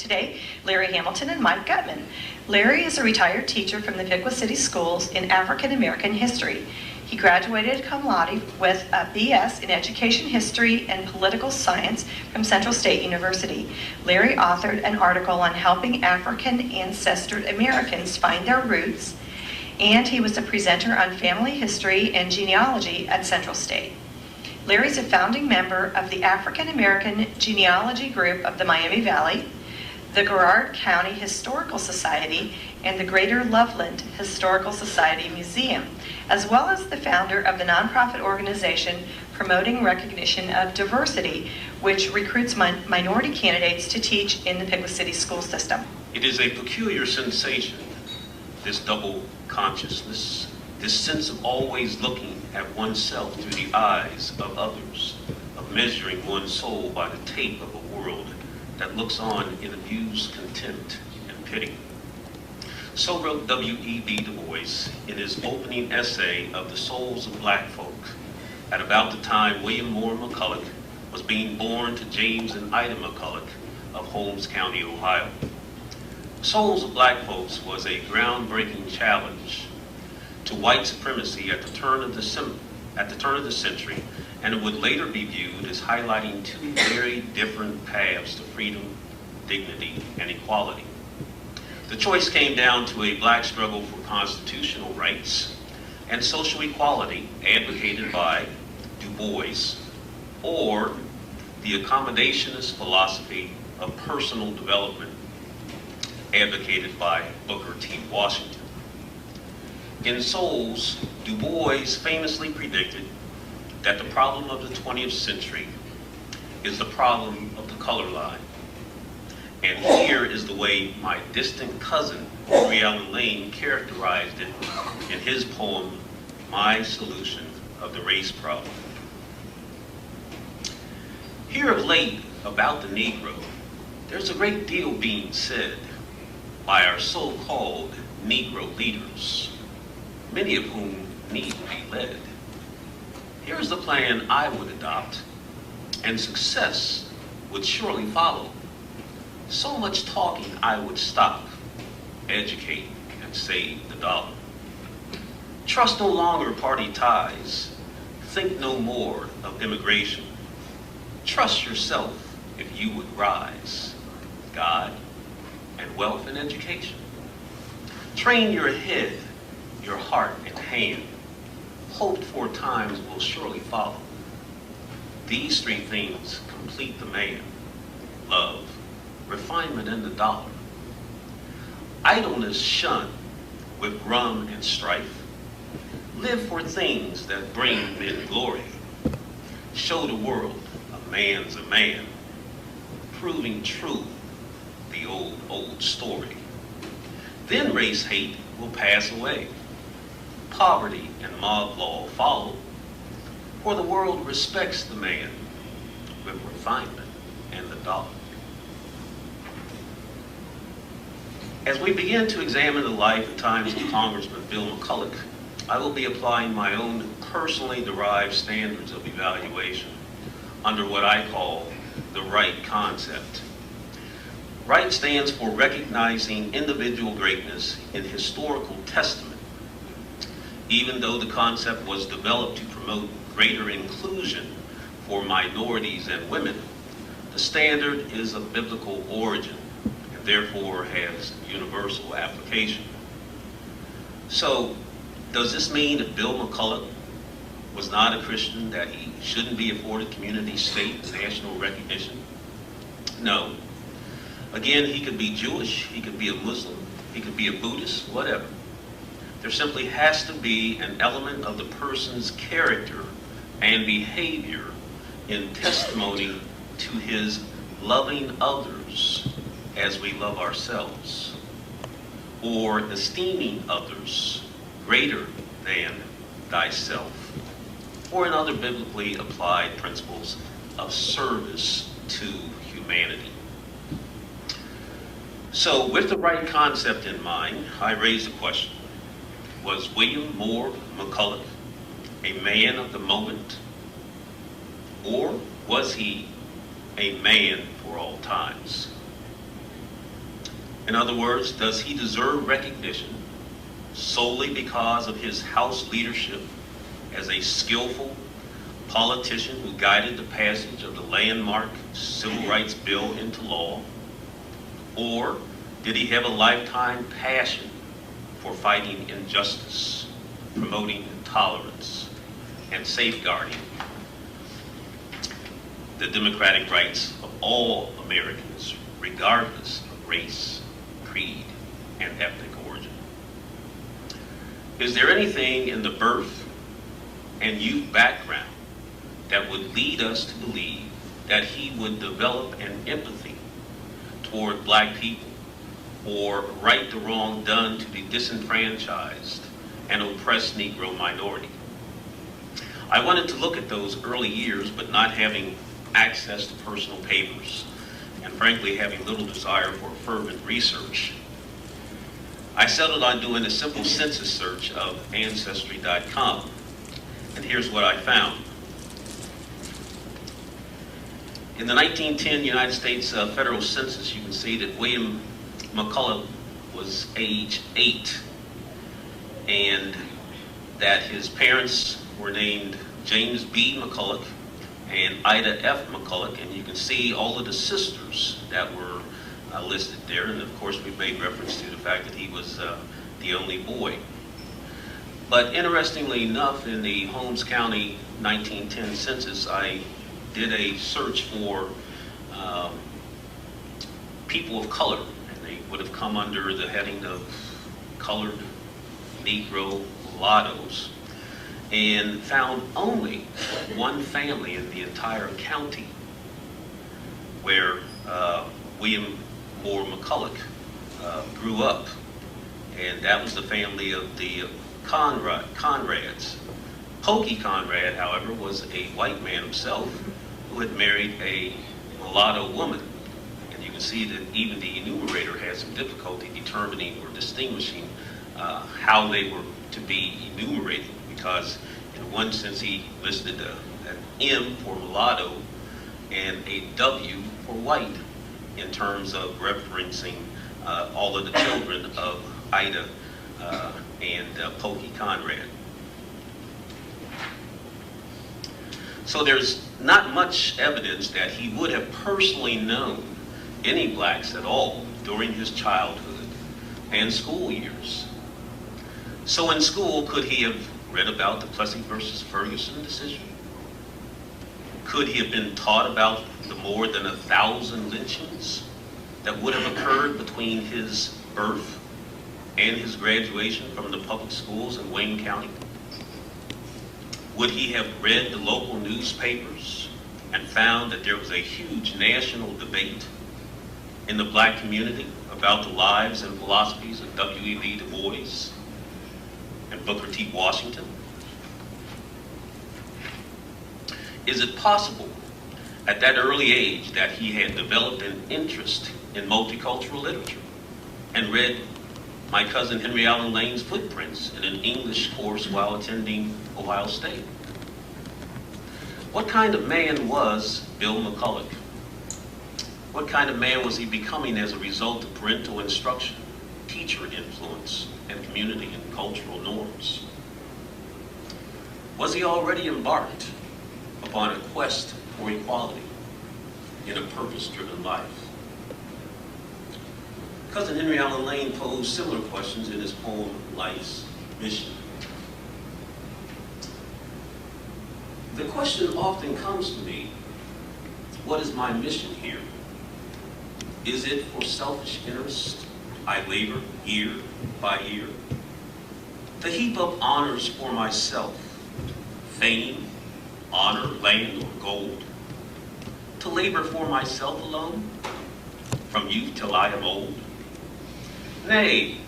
today, Larry Hamilton and Mike Gutman. Larry is a retired teacher from the Piqua City Schools in African American history. He graduated cum laude with a BS in Education History and Political Science from Central State University. Larry authored an article on helping African ancestred Americans find their roots, and he was a presenter on family history and genealogy at Central State. Larry's a founding member of the African American Genealogy Group of the Miami Valley, the Garrard County Historical Society, and the Greater Loveland Historical Society Museum, as well as the founder of the nonprofit organization Promoting Recognition of Diversity, which recruits minority candidates to teach in the Piqua City school system. It is a peculiar sensation, this double consciousness, this sense of always looking at oneself through the eyes of others, of measuring one's soul by the tape of a world that looks on in amused contempt and pity. So wrote W.E.B. Du Bois in his opening essay of The Souls of Black Folk at about the time William Moore McCulloch was being born to James and Ida McCulloch of Holmes County, Ohio. Souls of Black Folks was a groundbreaking challenge to white supremacy at the turn of the century, and it would later be viewed as highlighting two very different paths to freedom, dignity, and equality. The choice came down to a black struggle for constitutional rights and social equality advocated by Du Bois, or the accommodationist philosophy of personal development advocated by Booker T. Washington. In Souls, Du Bois famously predicted that the problem of the 20th century is the problem of the color line. And here is the way my distant cousin, Henry Allen Laine, characterized it in his poem, My Solution of the Race Problem. Here of late about the Negro, there's a great deal being said by our so-called Negro leaders, many of whom need to be led. Here's the plan I would adopt, and success would surely follow. So much talking I would stop, educate, and save the dollar. Trust no longer party ties. Think no more of immigration. Trust yourself if you would rise. God and wealth and education. Train your head, your heart and hand. Hoped for times will surely follow. These three things complete the man: love, refinement, and the dollar. Idleness shun with rum and strife. Live for things that bring men glory. Show the world a man's a man, proving true the old story. Then race hate will pass away. Poverty and mob law follow, for the world respects the man with refinement and the dollar. As we begin to examine the life and times of Congressman Bill McCulloch, I will be applying my own personally derived standards of evaluation under what I call the right concept. Right stands for recognizing individual greatness in historical testament. Even though the concept was developed to promote greater inclusion for minorities and women, the standard is of biblical origin and therefore has universal application. So, does this mean that Bill McCulloch was not a Christian, that he shouldn't be afforded community, state, and national recognition? No. Again, he could be Jewish, he could be a Muslim, he could be a Buddhist, whatever. There simply has to be an element of the person's character and behavior in testimony to his loving others as we love ourselves, or esteeming others greater than thyself, or in other biblically applied principles of service to humanity. So with the right concept in mind, I raise the question: was William Moore McCulloch a man of the moment, or was he a man for all times? In other words, does he deserve recognition solely because of his House leadership as a skillful politician who guided the passage of the landmark Civil Rights Bill into law? Or did he have a lifetime passion for fighting injustice, promoting tolerance, and safeguarding the democratic rights of all Americans, regardless of race, creed, and ethnic origin? Is there anything in the birth and youth background that would lead us to believe that he would develop an empathy toward black people or right the wrong done to the disenfranchised and oppressed Negro minority? I wanted to look at those early years, but not having access to personal papers and frankly having little desire for fervent research, I settled on doing a simple census search of Ancestry.com, and here's what I found. In the 1910 United States federal census, you can see that William McCulloch was age 8, and that his parents were named James B. McCulloch and Ida F. McCulloch, and you can see all of the sisters that were listed there, and of course we made reference to the fact that he was the only boy. But interestingly enough, in the Holmes County 1910 census, I did a search for people of color, and they would have come under the heading of colored, Negro, mulattoes, and found only one family in the entire county where William Moore McCulloch grew up, and that was the family of the Conrads. Pokey Conrad, however, was a white man himself who had married a mulatto woman. And you can see that even the enumerator had some difficulty determining or distinguishing how they were to be enumerated, because in one sense he listed an M for mulatto and a W for white in terms of referencing all of the children of Ida and Pokey Conrad. So there's not much evidence that he would have personally known any blacks at all during his childhood and school years. So in school, could he have read about the Plessy versus Ferguson decision? Could he have been taught about the more than 1,000 lynchings that would have occurred between his birth and his graduation from the public schools in Wayne County? Would he have read the local newspapers and found that there was a huge national debate in the black community about the lives and philosophies of W.E.B. Du Bois and Booker T. Washington? Is it possible at that early age that he had developed an interest in multicultural literature and read my cousin Henry Allen Laine's footprints in an English course while attending Ohio State? What kind of man was Bill McCulloch? What kind of man was he becoming as a result of parental instruction, teacher influence, and community and cultural norms? Was he already embarked upon a quest for equality in a purpose-driven life? Cousin Henry Allen Laine posed similar questions in his poem, Life's Mission. The question often comes to me, what is my mission here? Is it for selfish interest I labor year by year? To heap up honors for myself, fame, honor, land, or gold? To labor for myself alone, from youth till I am old? Nay,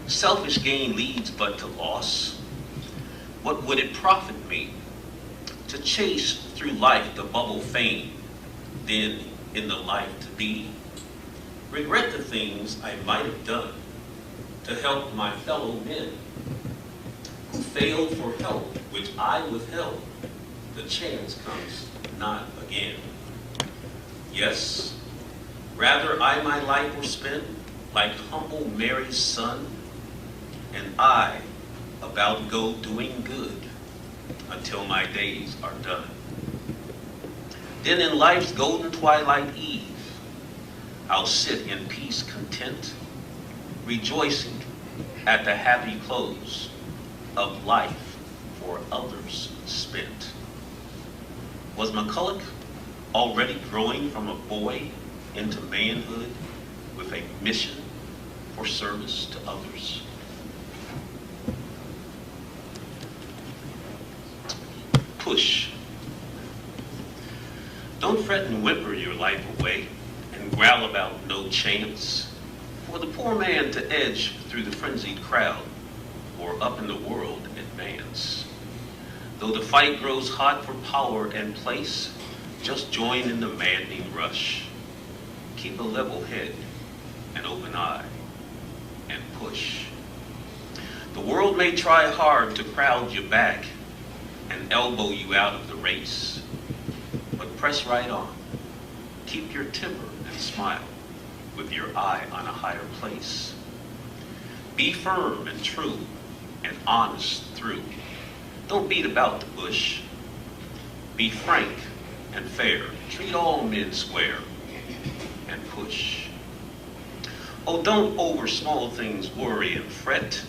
selfish gain leads but to loss. What would it profit me to chase through life the bubble fame, then in the life to be? Regret the things I might have done to help my fellow men who failed for help which I withheld. The chance comes not again. Yes, rather I my life were spent like humble Mary's son, and I about go doing good until my days are done. Then in life's golden twilight eve, I'll sit in peace content, rejoicing at the happy close of life for others spent. Was McCulloch already growing from a boy into manhood with a mission for service to others? Push. Don't fret and whimper your life away and growl about no chance for the poor man to edge through the frenzied crowd or up in the world advance. Though the fight grows hot for power and place, just join in the maddening rush. Keep a level head, an open eye, and push. The world may try hard to crowd you back and elbow you out of the race, but press right on. Keep your temper and smile with your eye on a higher place. Be firm and true and honest through. Don't beat about the bush. Be frank and fair. Treat all men square and push. Oh, don't over small things worry and fret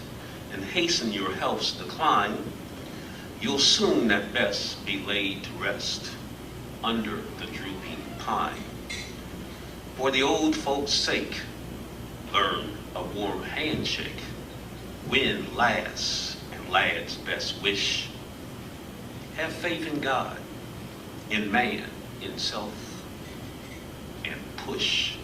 and hasten your health's decline. You'll soon at best be laid to rest under the drooping pine. For the old folks' sake, learn a warm handshake. Win lass and lad's best wish. Have faith in God, in man, in self, and push.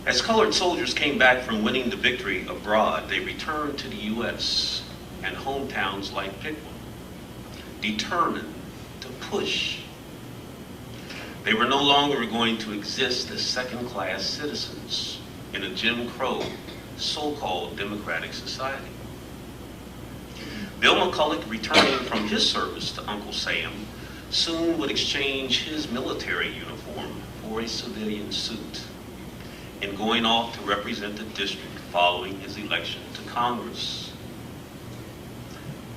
As colored soldiers came back from winning the victory abroad, they returned to the U.S. and hometowns like Piqua, determined to push. They were no longer going to exist as second-class citizens in a Jim Crow, so-called democratic society. Bill McCulloch, returning from his service to Uncle Sam, soon would exchange his military uniform for a civilian suit in going off to represent the district following his election to Congress.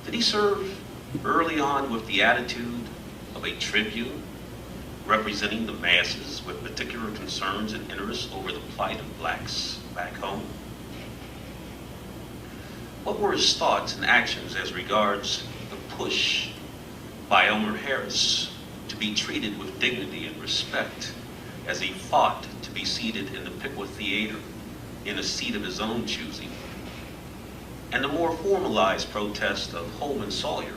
Did he serve early on with the attitude of a tribune, representing the masses with particular concerns and interests over the plight of blacks back home? What were his thoughts and actions as regards the push by Elmer Harris to be treated with dignity and respect as he fought to be seated in the Piqua Theater in a seat of his own choosing, and the more formalized protest of Holman Sawyer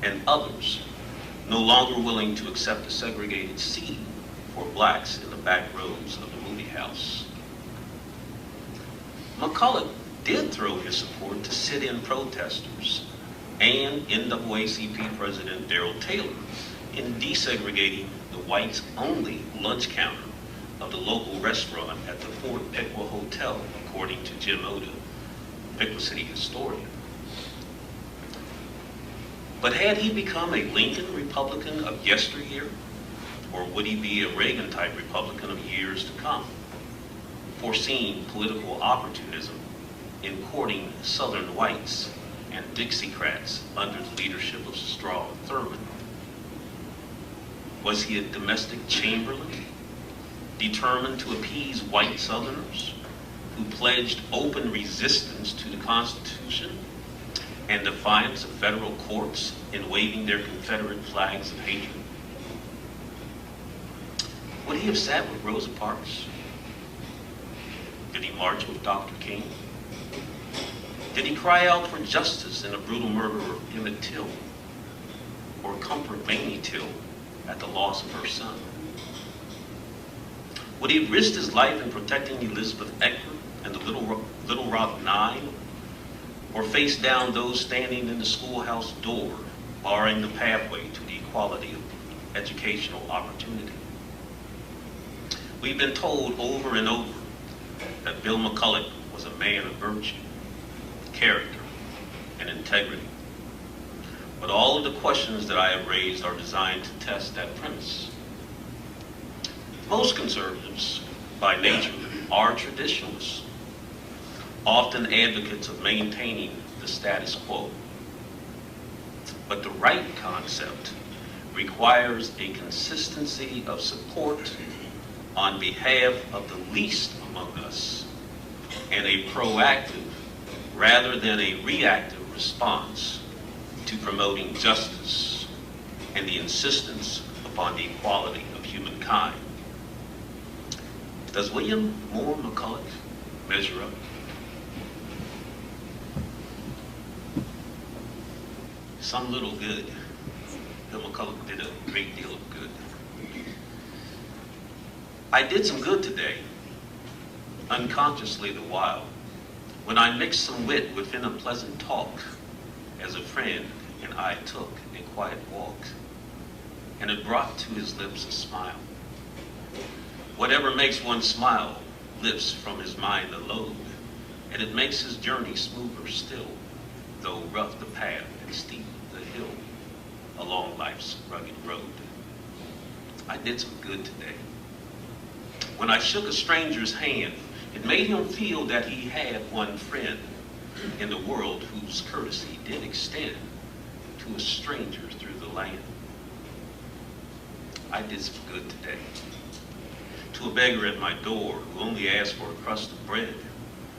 and others no longer willing to accept a segregated seat for blacks in the back rows of the movie house? McCulloch did throw his support to sit-in protesters and NAACP President Darrell Taylor in desegregating the whites-only lunch counter of the local restaurant at the Fort Piqua Hotel, according to Jim Oda, Piqua City historian. But had he become a Lincoln Republican of yesteryear, or would he be a Reagan-type Republican of years to come, foreseeing political opportunism in courting Southern whites and Dixiecrats under the leadership of Straw Thurman? Was he a domestic Chamberlain, determined to appease white Southerners who pledged open resistance to the Constitution and defiance of federal courts in waving their Confederate flags of hatred? Would he have sat with Rosa Parks? Did he march with Dr. King? Did he cry out for justice in the brutal murder of Emmett Till, or comfort Mamie Till at the loss of her son? Would he have risked his life in protecting Elizabeth Egbert and the Little Rock Nine, or face down those standing in the schoolhouse door, barring the pathway to the equality of educational opportunity? We've been told over and over that Bill McCulloch was a man of virtue, character, and integrity. But all of the questions that I have raised are designed to test that premise. Most conservatives by nature, are traditionalists, often advocates of maintaining the status quo. But the right concept requires a consistency of support on behalf of the least among us and a proactive rather than a reactive response to promoting justice and the insistence upon the equality of humankind. Does William Moore McCulloch measure up? Some little good. Bill McCulloch did a great deal of good. I did some good today, unconsciously the while, when I mixed some wit within a pleasant talk as a friend and I took a quiet walk, and it brought to his lips a smile. Whatever makes one smile lifts from his mind the load, and it makes his journey smoother still, though rough the path and steep the hill along life's rugged road. I did some good today. When I shook a stranger's hand, it made him feel that he had one friend in the world whose courtesy did extend to a stranger through the land. I did some good today. To a beggar at my door who only asked for a crust of bread,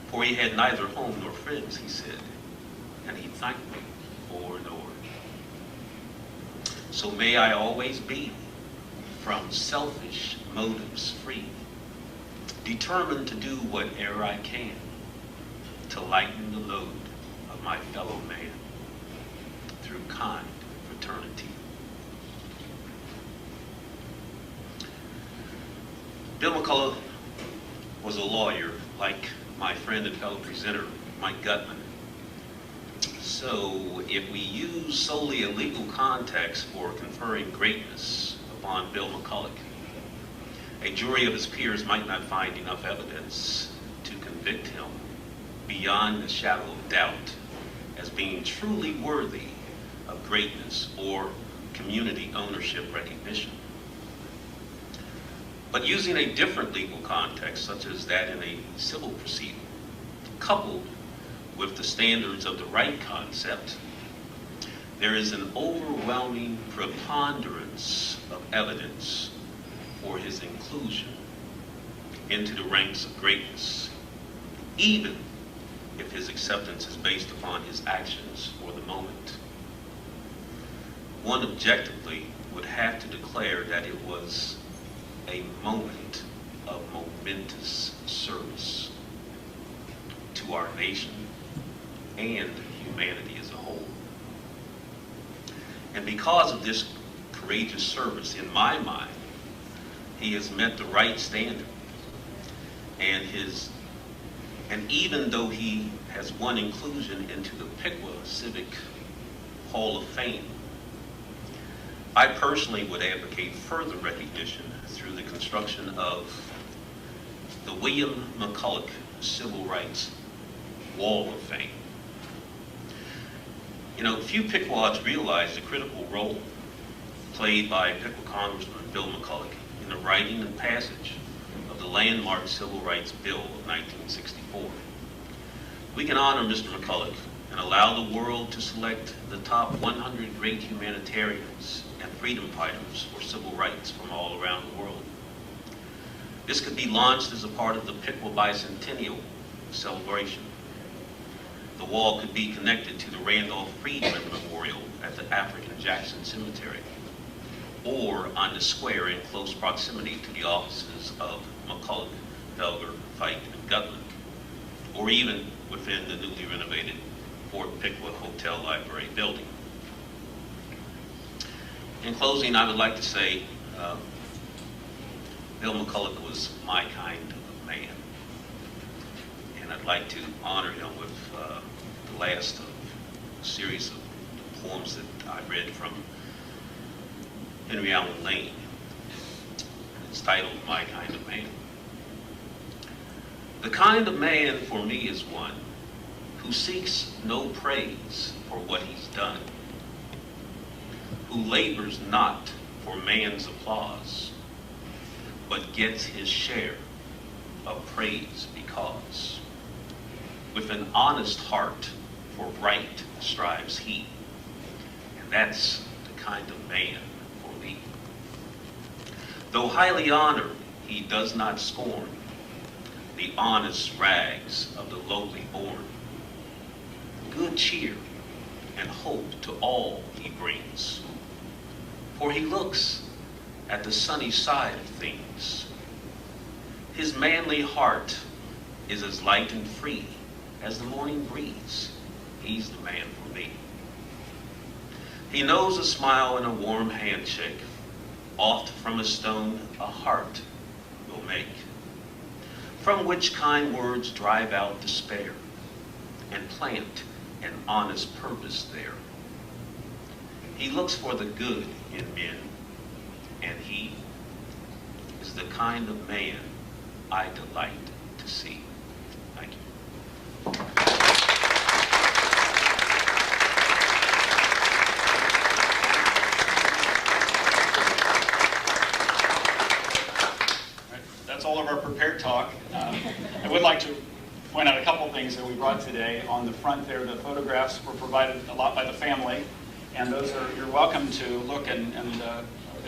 for he had neither home nor friends, he said, and he thanked me o'er and o'er. So may I always be from selfish motives free, determined to do whate'er I can to lighten the load of my fellow man through kind fraternity. Bill McCulloch was a lawyer like my friend and fellow presenter, Mike Gutman. So if we use solely a legal context for conferring greatness upon Bill McCulloch, a jury of his peers might not find enough evidence to convict him beyond the shadow of doubt as being truly worthy of greatness or community ownership recognition. But using a different legal context, such as that in a civil proceeding, coupled with the standards of the right concept, there is an overwhelming preponderance of evidence for his inclusion into the ranks of greatness, even if his acceptance is based upon his actions for the moment. One objectively would have to declare that it was a moment of momentous service to our nation and humanity as a whole. And because of this courageous service, in my mind, he has met the right standard. And even though he has won inclusion into the Piqua Civic Hall of Fame, I personally would advocate further recognition through the construction of the William McCulloch Civil Rights Wall of Fame. You know, few Piqua realize the critical role played by Piqua Congressman Bill McCulloch in the writing and passage of the landmark Civil Rights Bill of 1964. We can honor Mr. McCulloch and allow the world to select the top 100 great humanitarians and freedom fighters for civil rights from all around the world. This could be launched as a part of the Piqua Bicentennial celebration. The wall could be connected to the Randolph Friedman Memorial at the African Jackson Cemetery, or on the square in close proximity to the offices of McCulloch, Felger, Fike, and Gutman, or even within the newly renovated Fort Piqua Hotel Library building. In closing, I would like to say Bill McCulloch was my kind of man, and I'd like to honor him with the last of a series of poems that I read from Henry Allen Laine. It's titled My Kind of Man. The kind of man for me is one who seeks no praise for what he's done, who labors not for man's applause, but gets his share of praise because with an honest heart for right strives he, and that's the kind of man for me. Though highly honored, he does not scorn the honest rags of the lowly born. Good cheer and hope to all he brings, for he looks at the sunny side of things. His manly heart is as light and free as the morning breeze. He's the man for me. He knows a smile and a warm handshake, oft from a stone a heart will make, from which kind words drive out despair and plant an honest purpose there. He looks for the good in men, and he is the kind of man I delight to see. Thank you. That's all of our prepared talk. I would like to point out a couple things that we brought today. On the front there, the photographs were provided a lot by the family, and those are, you're welcome to look and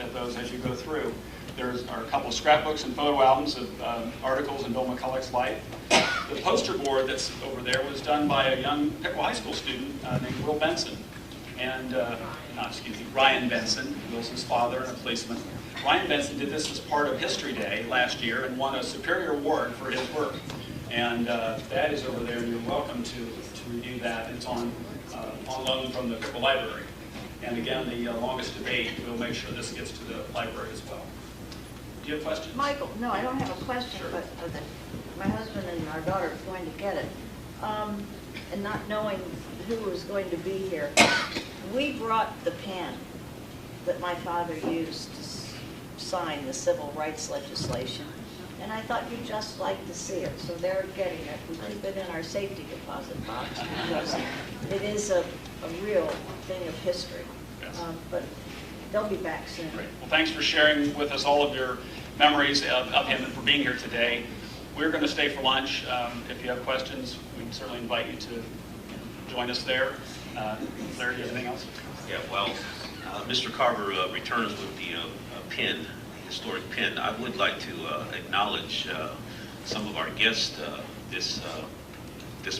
at those as you go through. There are a couple of scrapbooks and photo albums of articles in Bill McCulloch's life. The poster board that's over there was done by a young Piqua High School student named Will Benson, and Ryan Benson, Wilson's father and a policeman. Ryan Benson did this as part of History Day last year and won a Superior Award for his work. And that is over there, and you're welcome to review that. It's on loan from the Piqua Library. And again, the longest debate, we'll make sure this gets to the library as well. Do you have questions? Michael, no, I don't have a question, Sure. but my husband and our daughter are going to get it. And not knowing who was going to be here, we brought the pen that my father used to sign the civil rights legislation. And I thought you'd just like to see it, so they're getting it. We keep it in our safety deposit box because it is a real thing of history. Yes. But they'll be back soon. Great. Well, thanks for sharing with us all of your memories of him and for being here today. We're going to stay for lunch. If you have questions, we can certainly invite you to join us there. Larry, do you have anything else? Yeah, well, Mr. Carver returns with the pen, historic pen. I would like to acknowledge some of our guests this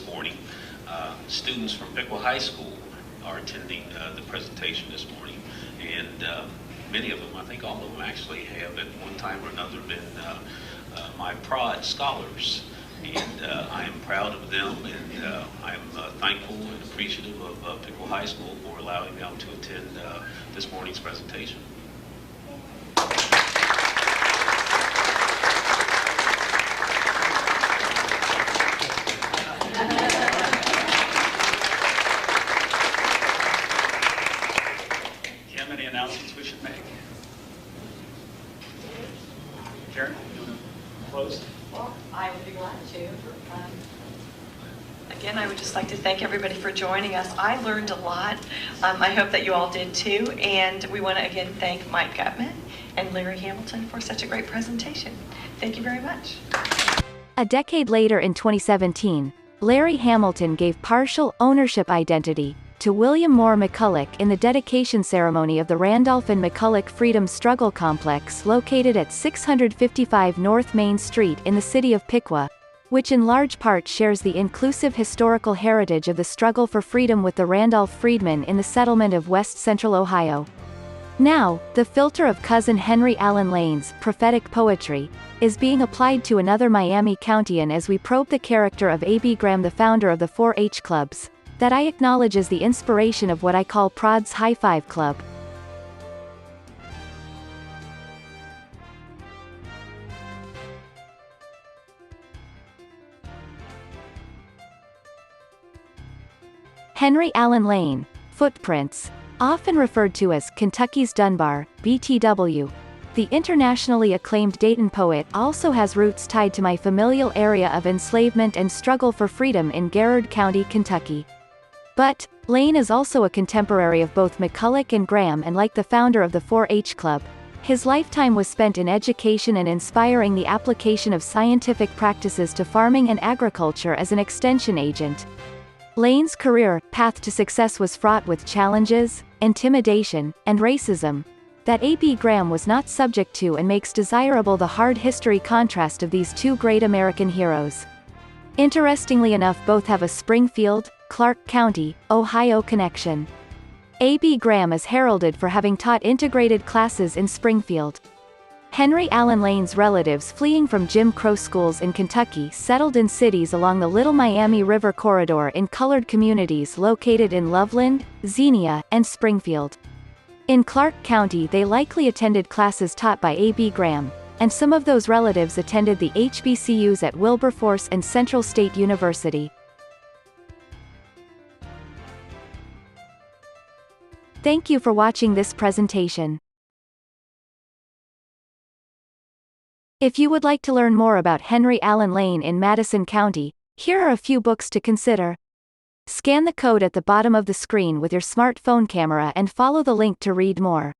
morning. Students from Piqua High School are attending the presentation this morning, and many of them, I think all of them actually have at one time or another been my prod scholars, and I am proud of them, and I am thankful and appreciative of Piqua High School for allowing them to attend this morning's presentation. Announcements we should make. Karen, you want to close? Well, I would be glad to. Again, I would just like to thank everybody for joining us. I learned a lot. I hope that you all did too. And we want to again thank Mike Gutman and Larry Hamilton for such a great presentation. Thank you very much. A decade later in 2017, Larry Hamilton gave partial ownership identity to William Moore McCulloch in the dedication ceremony of the Randolph and McCulloch Freedom Struggle Complex located at 655 North Main Street in the city of Piqua, which in large part shares the inclusive historical heritage of the struggle for freedom with the Randolph freedmen in the settlement of West Central Ohio. Now, the filter of cousin Henry Allen Laine's prophetic poetry is being applied to another Miami Countian as we probe the character of A.B. Graham, the founder of the 4-H clubs, that I acknowledge as the inspiration of what I call Prod's High Five Club. Henry Allen Laine, Footprints, often referred to as Kentucky's Dunbar, BTW. The internationally acclaimed Dayton poet also has roots tied to my familial area of enslavement and struggle for freedom in Garrard County, Kentucky. But, Laine is also a contemporary of both McCulloch and Graham, and like the founder of the 4-H Club, His lifetime was spent in education and inspiring the application of scientific practices to farming and agriculture as an extension agent. Laine's career path to success was fraught with challenges, intimidation, and racism that A.B. Graham was not subject to, and makes desirable the hard history contrast of these two great American heroes. Interestingly enough, both have a Springfield, Clark County, Ohio connection. A.B. Graham is heralded for having taught integrated classes in Springfield. Henry Allen Laine's relatives, fleeing from Jim Crow schools in Kentucky, settled in cities along the Little Miami River corridor in colored communities located in Loveland, Xenia, and Springfield. In Clark County, they likely attended classes taught by A.B. Graham, and some of those relatives attended the HBCUs at Wilberforce and Central State University. Thank you for watching this presentation. If you would like to learn more about Henry Allen Laine in Madison County, here are a few books to consider. Scan the code at the bottom of the screen with your smartphone camera and follow the link to read more.